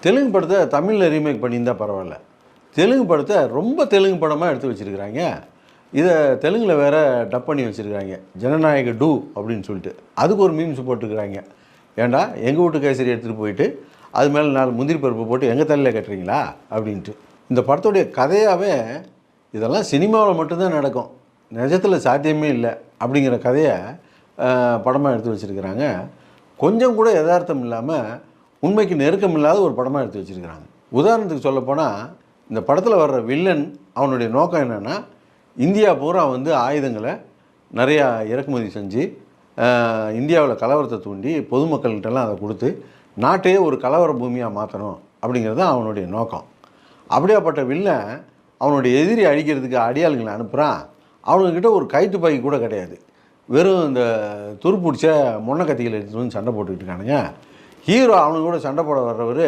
தெலுங்கு படத்தை தமிழில் ரீமேக் பண்ணியிருந்தா பரவாயில்ல. தெலுங்கு படத்தை ரொம்ப தெலுங்கு படமாக எடுத்து வச்சுருக்கிறாங்க. இதை தெலுங்கில் வேறு டப் பண்ணி வச்சுருக்காங்க. ஜனநாயக டூ அப்படின்னு சொல்லிட்டு அதுக்கு ஒரு மீம்ஸ் போட்டுருக்குறாங்க. ஏன்டா எங்கள் வீட்டு கேசரி எடுத்துகிட்டு போயிட்டு அது மேலே 4 முந்திரி பருப்பு போட்டு எங்கள் தலையில் கட்டுறீங்களா அப்படின்ட்டு. இந்த படத்துடைய கதையாகவே இதெல்லாம் சினிமாவில் மட்டும்தான் நடக்கும், நிஜத்தில் சாத்தியமே இல்லை அப்படிங்கிற கதையை படமாக எடுத்து வச்சுருக்கிறாங்க. கொஞ்சம் கூட யதார்த்தம் இல்லாமல் உண்மைக்கு நெருக்கம் இல்லாத ஒரு படமாக எடுத்து வச்சுருக்கிறாங்க. உதாரணத்துக்கு சொல்லப்போனால் இந்த படத்தில் வர்ற வில்லன் அவனுடைய நோக்கம் என்னென்னா, இந்தியா பூரா வந்து ஆயுதங்களை நிறையா இறக்குமதி செஞ்சு இந்தியாவில் கலவரத்தை தூண்டி பொதுமக்கள்கிட்டலாம் அதை கொடுத்து நாட்டையே ஒரு கலவர பூமியாக மாற்றணும் அப்படிங்கிறது தான் அவனுடைய நோக்கம். அப்படியாப்பட்ட வில்லன் அவனுடைய எதிரி அழிக்கிறதுக்கு அடியாளுங்களை அனுப்புகிறான். அவனுக்கிட்ட ஒரு கைட்டு பாக்கி கூட கிடையாது, வெறும் இந்த துருப்பிடிச்ச மொன்ன கத்திகளை எடுத்துகிட்டு வந்து சண்டை போட்டுக்கிட்டு இருக்கானுங்க. ஹீரோ அவனுக்கு கூட சண்டை போட வர்றவர்